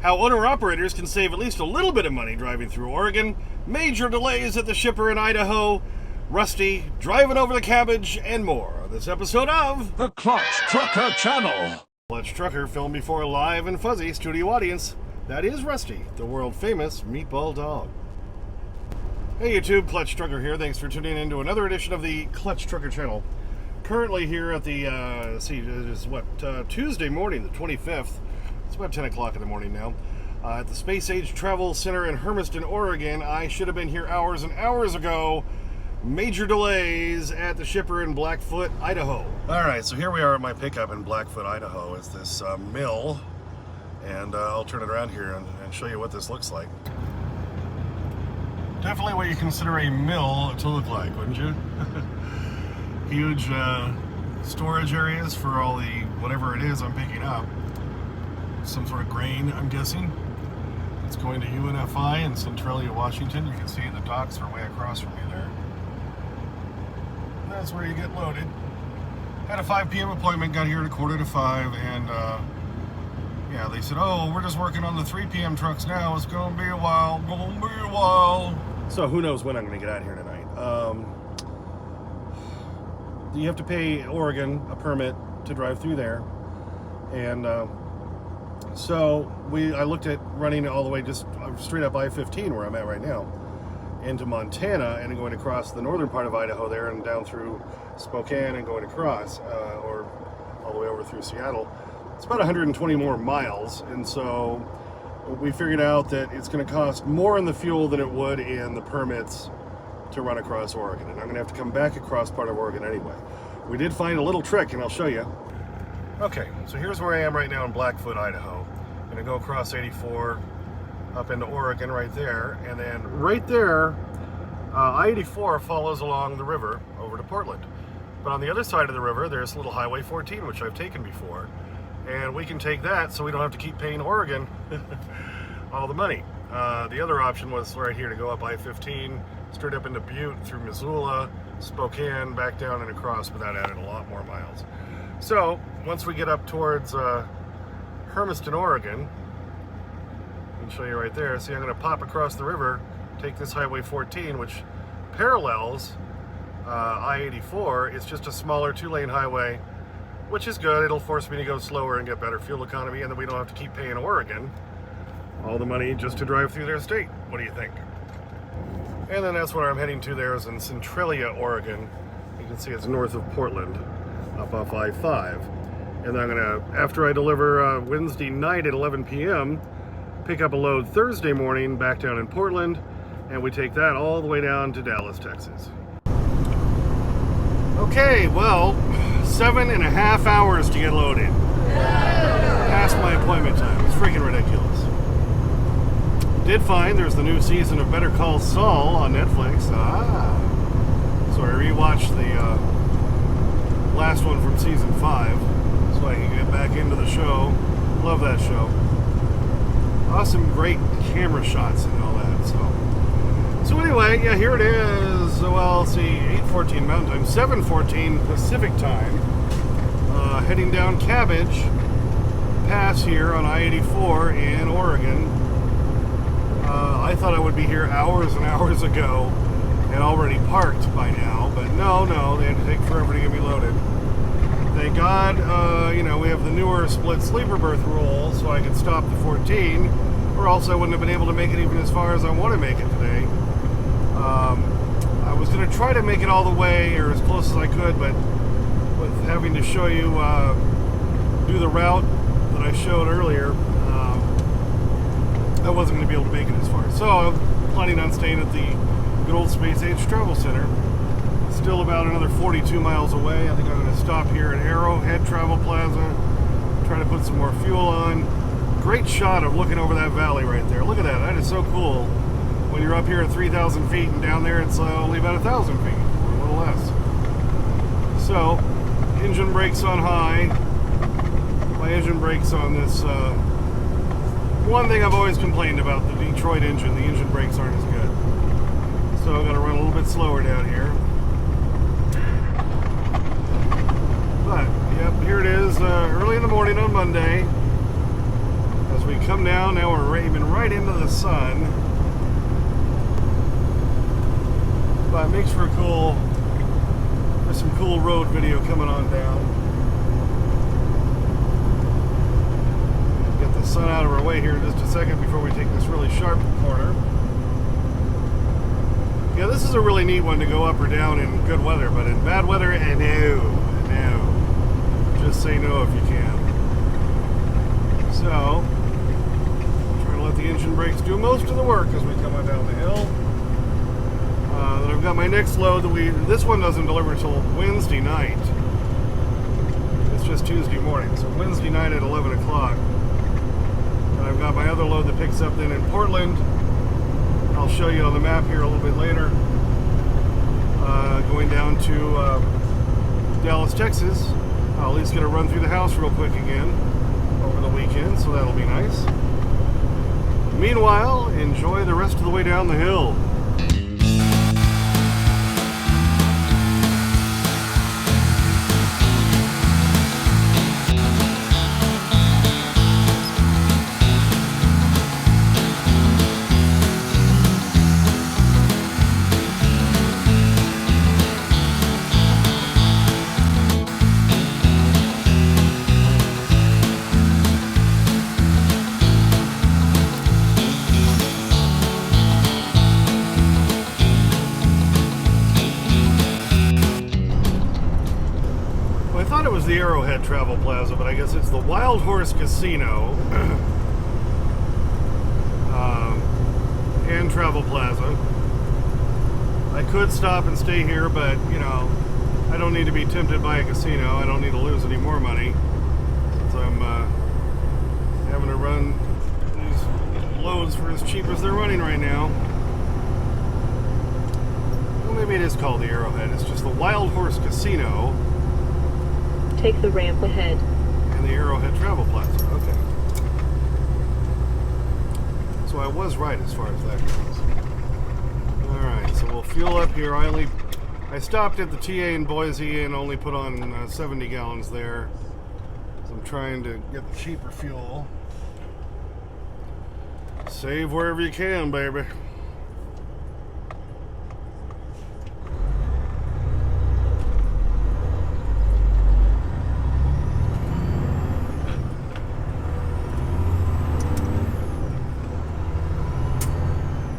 How owner-operators can save at least a little bit of money driving through Oregon, major delays at the shipper in Idaho, Rusty driving over the cabbage, and more on this episode of The Clutch Trucker Channel. Clutch Trucker, filmed before a live and fuzzy studio audience. That is Rusty, the world-famous meatball dog. Hey YouTube, Clutch Trucker here. Thanks for tuning in to another edition of the Clutch Trucker Channel. Currently here at the, Tuesday morning, the 25th. It's about 10 o'clock in the morning now. At the Space Age Travel Center in Hermiston, Oregon. I should have been here hours and hours ago. Major delays at the shipper in Blackfoot, Idaho. Alright, so here we are at my pickup in Blackfoot, Idaho. It's this mill. And I'll turn it around here and show you what this looks like. Definitely what you consider a mill to look like, wouldn't you? Huge storage areas for all the whatever it is I'm picking up. Some sort of grain, I'm guessing. It's going to UNFI in Centralia, Washington. You can see the docks are way across from me there. And that's where you get loaded. Had a 5 p.m. appointment, got here at 4:45, and yeah, they said, oh, we're just working on the 3 p.m. trucks now. It's gonna be a while, So who knows when I'm gonna get out here tonight. You have to pay Oregon a permit to drive through there. And so I looked at running all the way just straight up I-15 where I'm at right now into Montana and going across the northern part of Idaho there and down through Spokane and going across or all the way over through Seattle. It's about 120 more miles, and so we figured out that it's going to cost more in the fuel than it would in the permits to run across Oregon, and I'm going to have to come back across part of Oregon anyway. We did find a little trick, and I'll show you. Okay, so here's where I am right now in Blackfoot, Idaho. I'm going to go across 84 up into Oregon right there, and then right there, I-84 follows along the river over to Portland. But on the other side of the river, there's little Highway 14, which I've taken before, and we can take that so we don't have to keep paying Oregon all the money. The other option was right here to go up I-15, straight up into Butte, through Missoula, Spokane, back down and across, but that added a lot more miles. So, once we get up towards Hermiston, Oregon, I can show you right there. See, I'm going to pop across the river, take this Highway 14, which parallels I-84. It's just a smaller 2-lane highway, which is good. It'll force me to go slower and get better fuel economy, and then we don't have to keep paying Oregon all the money just to drive through their state. What do you think? And then that's where I'm heading to there, is in Centralia, Oregon. You can see it's north of Portland, up off I-5. And then I'm gonna, after I deliver Wednesday night at 11 p.m., pick up a load Thursday morning back down in Portland, and we take that all the way down to Dallas, Texas. Okay, well, 7.5 hours to get loaded. Past my appointment time. It's freaking ridiculous. Did find there's the new season of Better Call Saul on Netflix. So I rewatched the last one from season 5 so I can get back into the show. Love that show. Awesome, great camera shots and all that. So anyway, yeah, here it is. Well, let's see, 8:14 Mountain Time, 7:14 Pacific Time. Heading down Cabbage Pass here on I-84 in Oregon. I thought I would be here hours and hours ago and already parked by now, but no, they had to take forever to get me loaded. Thank God, we have the newer split sleeper berth rule, so I could stop the 14, or else I wouldn't have been able to make it even as far as I want to make it today. I was going to try to make it all the way, or as close as I could, but with having to show you, do the route that I showed earlier, I wasn't going to be able to make it as far. So I'm planning on staying at the good old Space Age Travel Center. Still about another 42 miles away. I think I'm going to stop here at Arrowhead Travel Plaza, try to put some more fuel on. Great shot of looking over that valley right there. Look at that. That is so cool. When you're up here at 3,000 feet and down there it's only about 1,000 feet, or a little less. So, engine brakes on high. My engine brakes on this one thing I've always complained about, the Detroit engine, the engine brakes aren't as good. So I'm going to run a little bit slower down here. But, yep, here it is, early in the morning on Monday, as we we come down, now we're aiming right into the sun. But it makes for some cool road video coming on down. Get the sun out of our way here in just a second before we take this really sharp corner. Yeah, this is a really neat one to go up or down in good weather, but in bad weather, no. Just say no if you can. So, trying to let the engine brakes do most of the work as we come on down the hill. Then I've got my next load this one doesn't deliver until Wednesday night. It's just Tuesday morning, so Wednesday night at 11 o'clock. And I've got my other load that picks up then in Portland. I'll show you on the map here a little bit later. Going down to Dallas, Texas. I'll at least get a run through the house real quick again over the weekend, so that'll be nice. Meanwhile, enjoy the rest of the way down the hill. The Arrowhead Travel Plaza, but I guess it's the Wild Horse Casino and Travel Plaza. I could stop and stay here, but you know, I don't need to be tempted by a casino. I don't need to lose any more money. So I'm having to run these loads for as cheap as they're running right now. Well, maybe it is called the Arrowhead. It's just the Wild Horse Casino. Take the ramp ahead. And the Arrowhead Travel Plaza. Okay. So I was right as far as that goes. Alright, so we'll fuel up here. I stopped at the TA in Boise and only put on 70 gallons there. So I'm trying to get the cheaper fuel. Save wherever you can, baby.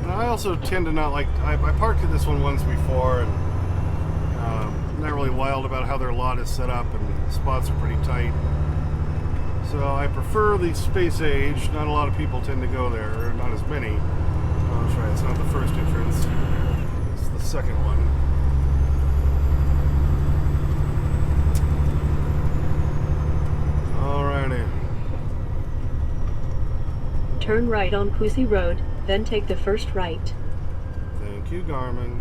I also tend to not like, I parked at this one once before, and not really wild about how their lot is set up, and the spots are pretty tight. So I prefer the Space Age. Not a lot of people tend to go there, or not as many. Oh, that's right, it's not the first entrance. It's the second one. Alrighty. Turn right on Pussy Road, then take the first right. Thank you, Garmin.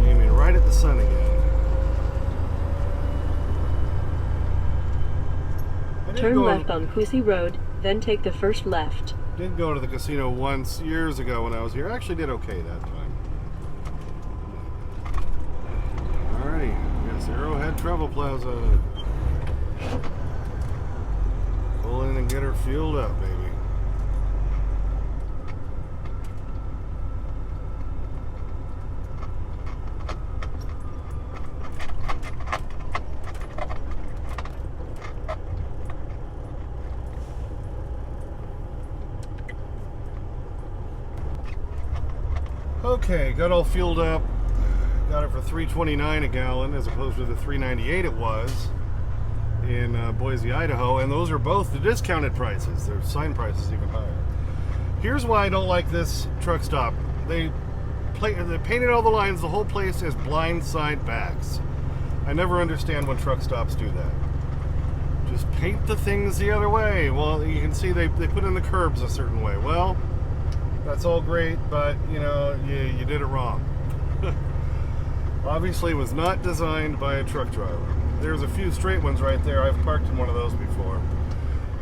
Aiming right at the sun again. Turn left on Pussy Road, then take the first left. Did go to the casino once years ago when I was here. I actually did okay that time. Alrighty, here's Arrowhead Travel Plaza. Pull in and get her fueled up, baby. Okay, got all fueled up. Got it for $3.29 a gallon as opposed to the $3.98 it was in Boise, Idaho, and those are both the discounted prices. Their sign price is even higher. Here's why I don't like this truck stop. They painted all the lines, the whole place as blind side backs. I never understand when truck stops do that. Just paint the things the other way. Well, you can see they put in the curbs a certain way. Well, that's all great, but you know, you did it wrong. Obviously, it was not designed by a truck driver. There's a few straight ones right there. I've parked in one of those before.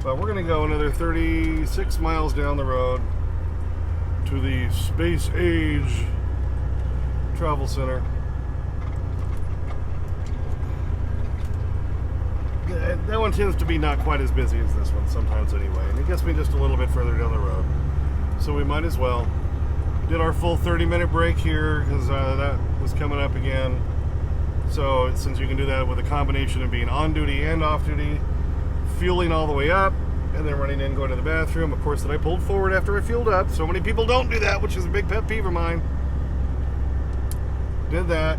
But we're going to go another 36 miles down the road to the Space Age travel center. That one tends to be not quite as busy as this one sometimes anyway, and it gets me just a little bit further down the road. So we might as well. Did our full 30-minute break here because that was coming up again. So since you can do that with a combination of being on duty and off duty, fueling all the way up, and then running in, going to the bathroom. Of course, that I pulled forward after I fueled up. So many people don't do that, which is a big pet peeve of mine. Did that,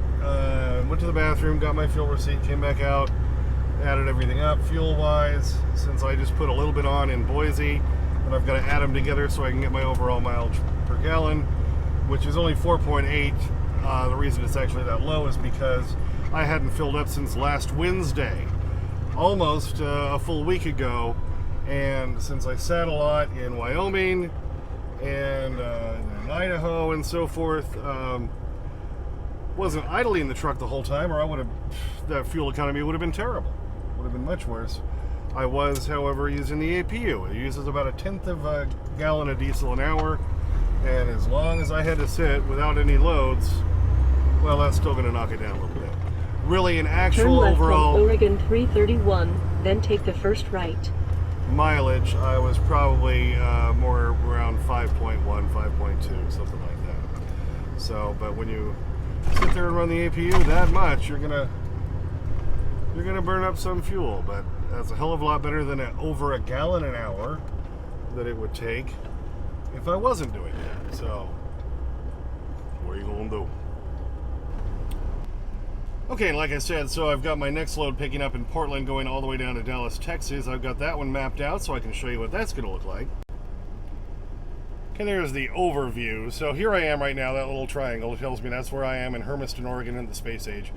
went to the bathroom, got my fuel receipt, came back out, added everything up fuel-wise. Since I just put a little bit on in Boise, and I've got to add them together so I can get my overall mileage per gallon, which is only 4.8. The reason it's actually that low is because I hadn't filled up since last Wednesday, almost a full week ago. And since I sat a lot in Wyoming and in Idaho and so forth, wasn't idling the truck the whole time, or I would have, the fuel economy would have been terrible. Would have been much worse. I was, however, using the APU. It uses about 1/10 of a gallon of diesel an hour, and as long as I had to sit without any loads, well, that's still going to knock it down a little bit. Really, an Turn actual left overall on Oregon 331, then take the first right. mileage, I was probably more around 5.1, 5.2, something like that. So, but when you sit there and run the APU that much, you're gonna burn up some fuel. But that's a hell of a lot better than over a gallon an hour that it would take if I wasn't doing that. So, what are you gonna do? Okay, like I said, so I've got my next load picking up in Portland, going all the way down to Dallas, Texas. I've got that one mapped out so I can show you what that's going to look like. Okay, there's the overview. So here I am right now, that little triangle tells me that's where I am in Hermiston, Oregon in the space age.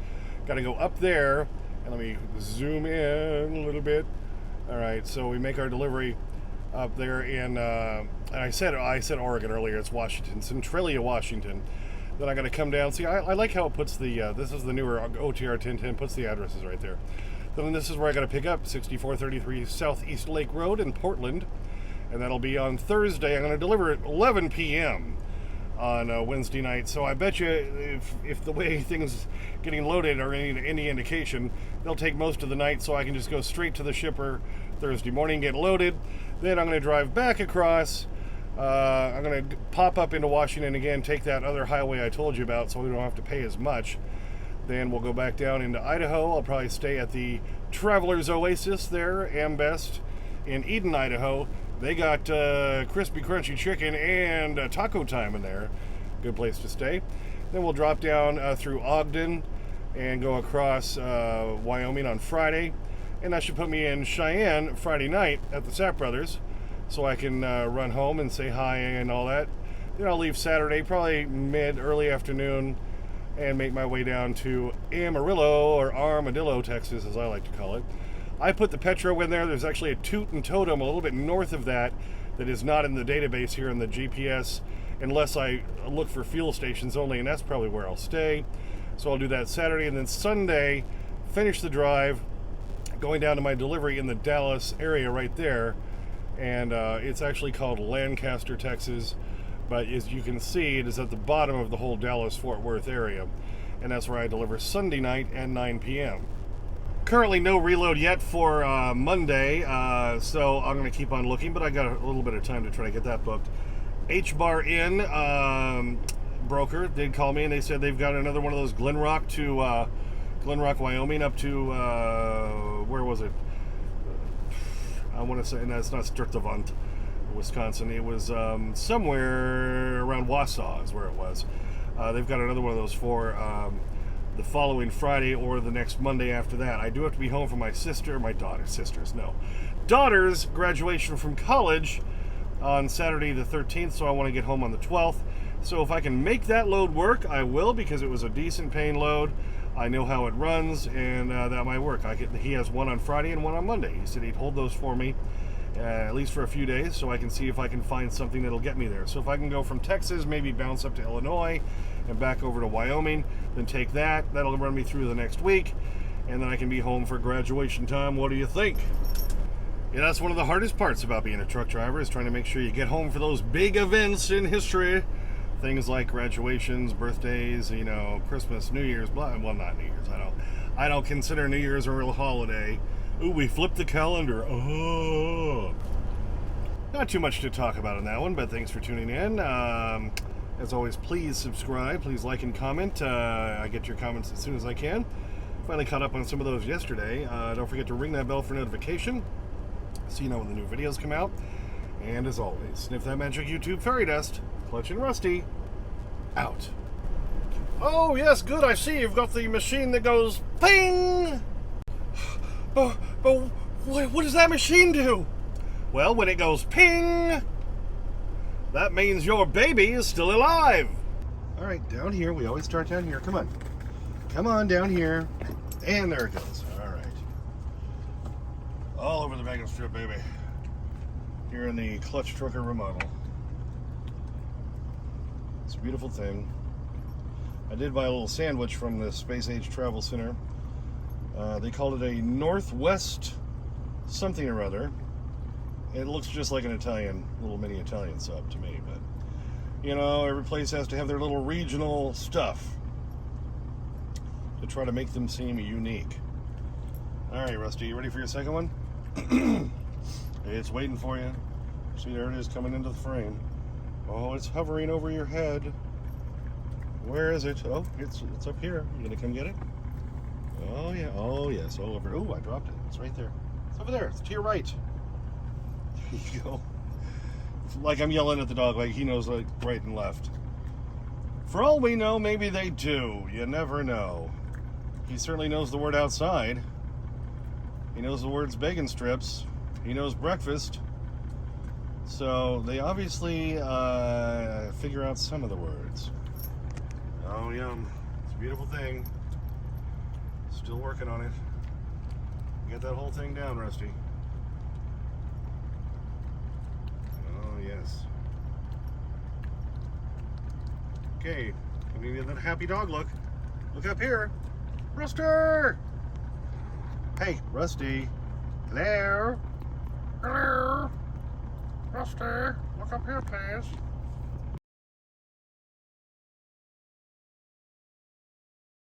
Got to go up there, and let me zoom in a little bit. All right, so we make our delivery up there in, and I said Oregon earlier, it's Washington, Centralia, Washington. Then I got to come down. See, I like how it puts the, this is the newer OTR 1010, puts the addresses right there. Then this is where I got to pick up, 6433 Southeast Lake Road in Portland. And that'll be on Thursday. I'm going to deliver at 11 p.m. on Wednesday night. So I bet you if the way things getting loaded are any indication, they'll take most of the night so I can just go straight to the shipper Thursday morning, get loaded. Then I'm going to drive back across. I'm going to pop up into Washington again, take that other highway I told you about so we don't have to pay as much. Then we'll go back down into Idaho. I'll probably stay at the Traveler's Oasis there, Ambest, in Eden, Idaho. They got crispy, crunchy chicken and taco time in there. Good place to stay. Then we'll drop down through Ogden and go across Wyoming on Friday. And that should put me in Cheyenne Friday night at the Sapp Brothers, so I can run home and say hi and all that. Then I'll leave Saturday, probably early afternoon, and make my way down to Amarillo, or Armadillo, Texas, as I like to call it. I put the Petro in there. There's actually a Toot and Totem a little bit north of that is not in the database here in the GPS, unless I look for fuel stations only, and that's probably where I'll stay. So I'll do that Saturday, and then Sunday, finish the drive, going down to my delivery in the Dallas area right there. And it's actually called Lancaster, Texas, but as you can see, it is at the bottom of the whole Dallas-Fort Worth area, and that's where I deliver Sunday night at 9 p.m. Currently no reload yet for Monday, so I'm going to keep on looking, but I got a little bit of time to try to get that booked. H-Bar Inn broker did call me, and they said they've got another one of those Glen Rock, Wyoming, up to, where was it? I want to say, no, it's not Sturtevant, Wisconsin. It was somewhere around Wausau is where it was. They've got another one of those for the following Friday or the next Monday after that. I do have to be home for my daughter's graduation from college on Saturday the 13th, so I want to get home on the 12th. So if I can make that load work, I will, because it was a decent paying load. I know how it runs, and that might work. He has one on Friday and one on Monday. He said he'd hold those for me, at least for a few days, so I can see if I can find something that'll get me there. So if I can go from Texas, maybe bounce up to Illinois, and back over to Wyoming, then take that. That'll run me through the next week, and then I can be home for graduation time. What do you think? Yeah, that's one of the hardest parts about being a truck driver, is trying to make sure you get home for those big events in history things like graduations, birthdays, you know, Christmas, New Year's, blah, well, not New Year's. I don't consider New Year's a real holiday. Ooh, we flipped the calendar. Oh. Not too much to talk about on that one, but thanks for tuning in. As always, please subscribe, please like and comment. I get your comments as soon as I can. Finally caught up on some of those yesterday. Don't forget to ring that bell for notification so you know when the new videos come out. And as always, sniff that magic YouTube fairy dust. Clutch and Rusty, out. Oh, yes, good. I see you've got the machine that goes ping. But what does that machine do? Well, when it goes ping, that means your baby is still alive. All right, down here. We always start down here. Come on. Come on down here. And there it goes. All right. All over the bacon strip, baby. Here in the Clutch Trucker remodel. It's a beautiful thing. I did buy a little sandwich from the Space Age Travel Center. They called it a Northwest something or other. It looks just like an Italian, little mini Italian sub to me, but you know, every place has to have their little regional stuff to try to make them seem unique. All right, Rusty, you ready for your second one? It's waiting for you. See, there it is coming into the frame. Oh, it's hovering over your head. Where is it? Oh, it's up here. You gonna come get it? Oh yeah. Oh yes. Oh, over. Oh, I dropped it. It's right there. It's over there. It's to your right. There you go. Like I'm yelling at the dog, like he knows like right and left. For all we know, maybe they do. You never know. He certainly knows the word outside. He knows the words bacon strips. He knows breakfast. So they obviously figure out some of the words. Oh, yum. It's a beautiful thing. Still working on it. Get that whole thing down, Rusty. Oh, yes. Okay. Give me that happy dog look. Look up here. Ruster! Hey, Rusty. Hello? Hello? Rusty, look up here, please.